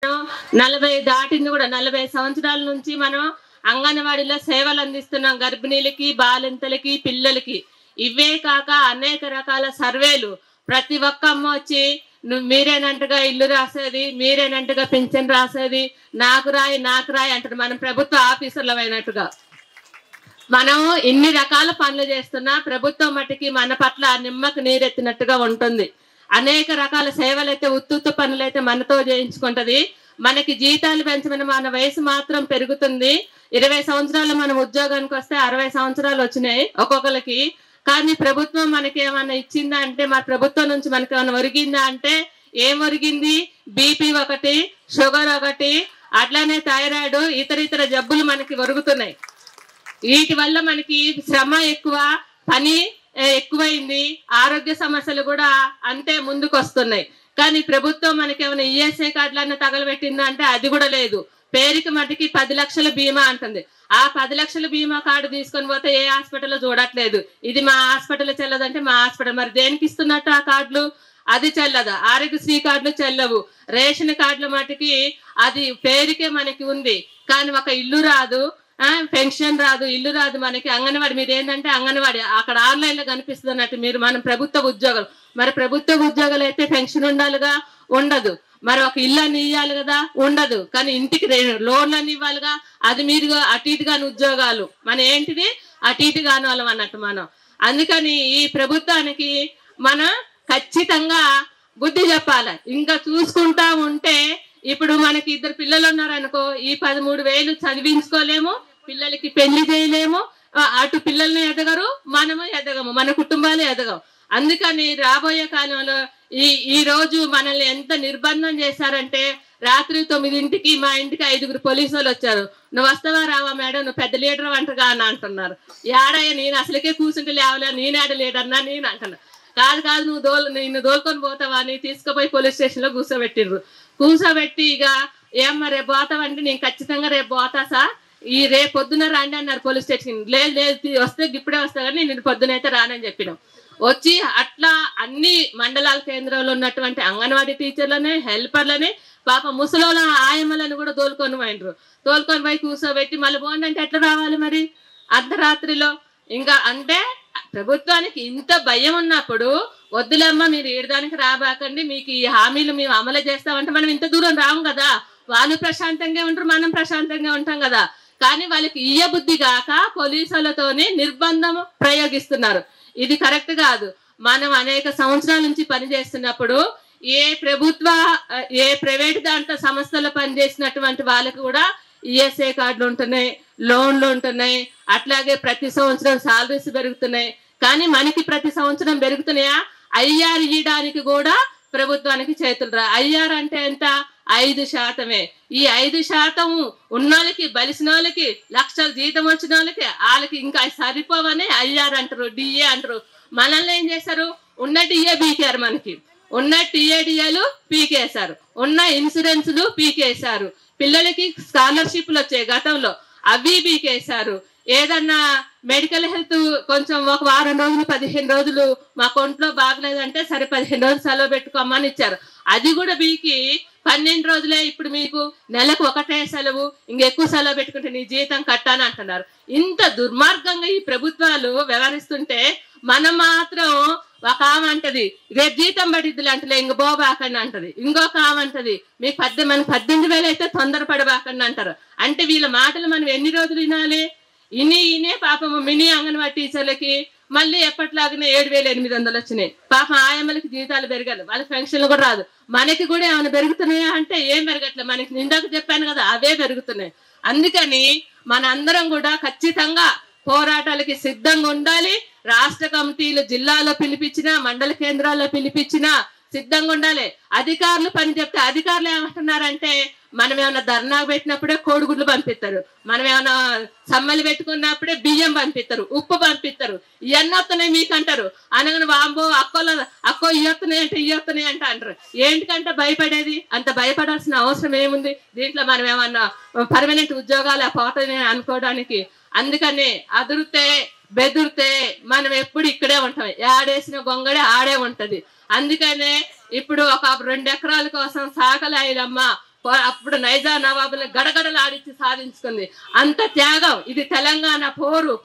40 దాటింది కూడా 40 సంవత్సరాల నుంచి మనం అంగన్వాడీలో సేవలు అందిస్తున్నాం గర్భిణీలకి బాలింతలకి పిల్లలకి. ఇవే కాక అనేక రకాల సర్వేలు ప్రతి ఒక్క అమ్మ వచ్చి మీరేనంటగా ఇల్లు రాసేది, మీరేనంటగా పింఛన్ రాసేది, నాకు రాయి అంటారు. మనం ప్రభుత్వ ఆఫీసర్లు అయినట్టుగా మనం ఇన్ని రకాల పనులు చేస్తున్నా ప్రభుత్వం మటుకి మన పట్ల నిమ్మకు నీరెత్తినట్టుగా ఉంటుంది. అనేక రకాల సేవలైతే ఉత్తుత్తు పనులైతే మనతో చేయించుకుంటది. మనకి జీతాలు పెంచమని మన వయసు మాత్రం పెరుగుతుంది. 20 సంవత్సరాలు మనం ఉద్యోగానికి వస్తే 60 సంవత్సరాలు వచ్చినాయి ఒక్కొక్కరికి. కానీ ప్రభుత్వం మనకి ఏమన్నా ఇచ్చిందా అంటే, మన ప్రభుత్వం నుంచి మనకి ఏమైనా ఒరిగిందా అంటే ఏం ఒరిగింది? బీపీ ఒకటి, షుగర్ ఒకటి, అట్లానే థైరాయిడ్, ఇతర జబ్బులు మనకి ఒరుగుతున్నాయి. వీటి వల్ల మనకి శ్రమ ఎక్కువ, పని ఎక్కువైంది, ఆరోగ్య సమస్యలు కూడా అంతే ముందుకు వస్తున్నాయి. కానీ ప్రభుత్వం మనకి ఏమైనా ఈఎస్ఐ కార్డులన్నా తగలబెట్టిందా అంటే అది కూడా లేదు. పేరుకి మటుకి 10 లక్షల బీమా అంటుంది. ఆ 10 లక్షల బీమా కార్డు తీసుకొని పోతే ఏ హాస్పిటల్లో చూడట్లేదు. ఇది మా హాస్పిటల్ చెల్లదంటే మా హాస్పిటల్. మరి దేనికి ఇస్తున్నట్టు ఆ కార్డులు? అది చెల్లదు. ఆరోగ్యశ్రీ కార్డులు చెల్లవు. రేషన్ కార్డుల మటుకి అది పేరుకే మనకి ఉంది, కానీ ఒక ఇల్లు రాదు, పెన్షన్ రాదు, ఇల్లు రాదు. మనకి అంగన్వాడి మీరు ఏంటంటే అంగన్వాడి అక్కడ ఆన్లైన్ లో కనిపిస్తుంది అన్నట్టు. మీరు మనం ప్రభుత్వ ఉద్యోగాలు, మరి ప్రభుత్వ ఉద్యోగాలు అయితే పెన్షన్ ఉండాలిగా, ఉండదు. మరి ఒక ఇల్లు అని ఇవ్వాలి కదా, ఉండదు. కానీ ఇంటికి లోన్లన్నీ ఇవ్వాలిగా, అది మీరు అటు ఇటు కాని ఉద్యోగాలు. మన ఏంటిది అటు ఇటు కాని వాళ్ళం అన్నట్టు మనం. అందుకని ఈ ప్రభుత్వానికి మనం ఖచ్చితంగా బుద్ధి చెప్పాలి. ఇంకా చూసుకుంటా ఉంటే ఇప్పుడు మనకి 2 పిల్లలు ఉన్నారనుకో, ఈ 13,000 చదివించుకోలేము, పిల్లలకి పెళ్లి చేయలేము, అటు పిల్లల్ని ఎదగరు, మనము ఎదగము, మన కుటుంబాలు ఎదగవు. అందుకని రాబోయే కాలంలో ఈ రోజు మనల్ని ఎంత నిర్బంధం చేశారంటే, రాత్రి 9ంటికి మా ఇంటికి 5గురు పోలీసు వాళ్ళు వచ్చారు. నువ్వు వస్తావా రావా మేడం, నువ్వు పెద్ద లీడర్ అంటగా అని అంటున్నారు. ఏడయ్య నేను అసలుకే కూర్చుంటే లేవలే, నేనేడ లీడర్నా నేను అంటున్నా. కాదు నిన్ను దోలుకొని పోతావా అని తీసుకుపోయి పోలీస్ స్టేషన్ లో కూర్చోబెట్టి ఇక ఏమ్మా రేపు పోతావంటే నేను ఖచ్చితంగా రేపు పోతా సార్, ఈ రేపు పొద్దున రాండి అన్నారు పోలీస్ స్టేషన్. లేదు వస్తే ఇప్పుడే వస్తా కానీ నేను పొద్దునైతే రానని చెప్పినాం. వచ్చి అట్లా అన్ని మండలాల కేంద్రంలో ఉన్నటువంటి అంగన్వాడీ టీచర్లనే, హెల్పర్లనే, పాప ముసలోళ్ళ ఆయమ్మలను కూడా తోలుకొని పోయి కూర్చోబెట్టి మళ్ళీ పోండి అంటే ఎట్లా రావాలి మరి అర్ధరాత్రిలో? ఇంకా అంటే ప్రభుత్వానికి ఇంత భయం ఉన్నప్పుడు వద్దులేమ్మా మీరు ఏడదానికి రాబాకండి, మీకు ఈ హామీలు మేము అమలు చేస్తామంటే మనం ఇంత దూరం రాము కదా. వాళ్ళు ప్రశాంతంగా ఉంటారు, మనం ప్రశాంతంగా ఉంటాం కదా. కానీ వాళ్ళకి ఇయ్య బుద్ధి కాక పోలీసులతోనే నిర్బంధం ప్రయోగిస్తున్నారు. ఇది కరెక్ట్ కాదు. మనం అనేక సంవత్సరాల నుంచి పనిచేస్తున్నప్పుడు ఏ ప్రైవేట్ దాంట్లో సంస్థలో పనిచేసినటువంటి వాళ్ళకి కూడా ఈఎస్ఐ కార్డులు ఉంటున్నాయి, లోన్లు ఉంటున్నాయి, అట్లాగే ప్రతి సంవత్సరం సాలరీస్ పెరుగుతున్నాయి. కానీ మనకి ప్రతి సంవత్సరం పెరుగుతున్నాయా? ఐఆర్ ఇయ్యడానికి కూడా ప్రభుత్వానికి చేతులు రా. ఐఆర్ అంటే ఎంత? 5%. ఈ 5% ఉన్నోళ్ళకి, బలిసిన వాళ్ళకి, లక్షల జీతం వచ్చిన వాళ్ళకి ఇంకా సరిపోవని ఐఆర్ అంటారు, డిఏ అంటారు. మనల్ని ఏం చేశారు? ఉన్న డిఏ పీకారు, మనకి ఉన్న టీఏడిఏలు పీకేశారు, ఉన్న ఇన్సూరెన్స్లు పీకేశారు, పిల్లలకి స్కాలర్షిప్లు వచ్చాయి గతంలో, అవి పీకేశారు. ఏదన్నా మెడికల్ హెల్త్ కొంచెం ఒక వారం రోజులు 15 రోజులు మా కొంట్లో బాగలేదంటే సరే 15 రోజులు సెలవు పెట్టుకోమని ఇచ్చారు. అది కూడా బీకి 12 రోజులే ఇప్పుడు మీకు నెలకు ఒకటే సెలవు, ఇంకెక్కువ సెలవు పెట్టుకుంటే నీ జీతం కట్టాని అంటున్నారు. ఇంత దుర్మార్గంగా ఈ ప్రభుత్వాలు వ్యవహరిస్తుంటే మనం మాత్రం ఒక ఆమె అంటది రేపు జీతం పడిద్దులు అంటలే ఇంక పోబాకండి అంటది, ఇంకొక ఆమె అంటది మీకు 18,000 అయితే తొందరపడబాకండి అంటారు. అంటే వీళ్ళ మాటలు మనం ఎన్ని రోజులు వినాలి? ఇనే పాపం మినీ అంగన్వాడీ టీచర్లకి మళ్ళీ ఎప్పటిలాగానే 7,800 వచ్చినాయి. పాపం ఆయమ్మలకి జీతాలు పెరగాలి, వాళ్ళకి పెన్షన్లు కూడా రాదు. మనకి కూడా ఏమైనా పెరుగుతున్నాయా అంటే ఏం పెరగట్లేదు. మనకి ఇందాక చెప్పాను కదా, అవే పెరుగుతున్నాయి. అందుకని మన అందరం కూడా ఖచ్చితంగా పోరాటాలకి సిద్ధంగా ఉండాలి. రాష్ట్ర కమిటీలు జిల్లాలో పిలిపించినా, మండల కేంద్రాల్లో పిలిపించినా సిద్ధంగా ఉండాలి. అధికారులు పని చెప్తే అధికారులు ఏమంటున్నారంటే మనం ఏమైనా ధర్నా పెట్టినప్పుడే కోడిగుడ్లు పంపిస్తారు, మనం ఏమైనా సమ్మలు పెట్టుకున్నప్పుడే బియ్యం పంపిస్తారు, ఉప్పు పంపిస్తారు, ఇవన్నీ వస్తున్నాయి మీకు అంటారు. అనగానే వాంబో అక్కో ఇవస్తున్నాయి అంటే ఇవస్తున్నాయి అంటే అంటారు. ఏంటికంటే భయపడేది? అంత భయపడాల్సిన అవసరం ఏముంది దీంట్లో? మనం ఏమన్నా పర్మనెంట్ ఉద్యోగాలు పోతాయని అనుకోవడానికి? అందుకని అదురితే బెదిరితే మనం ఎప్పుడు ఇక్కడే ఉంటాం, ఏడేసిన గొంగడే ఆడే ఉంటది. అందుకనే ఇప్పుడు ఒక 2 ఎకరాల కోసం సాకలాయిలమ్మ అప్పుడు నైజా నవాబుని గడగడలాడించి సాధించుకుంది. అంత త్యాగం. ఇది తెలంగాణ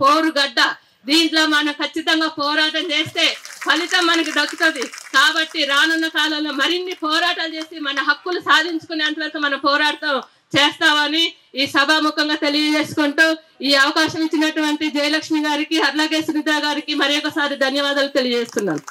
పోరు గడ్డ. దీంట్లో మనం ఖచ్చితంగా పోరాటం చేస్తే ఫలితం మనకి దక్కుతుంది. కాబట్టి రానున్న కాలంలో మరిన్ని పోరాటాలు చేసి మన హక్కులు సాధించుకునేంత వరకు మనం పోరాటం చేస్తామని ఈ సభాముఖంగా తెలియజేసుకుంటూ ఈ అవకాశం ఇచ్చినటువంటి జయలక్ష్మి గారికి, అలాగే సునీత గారికి మరి ఒకసారి ధన్యవాదాలు తెలియజేస్తున్నాను.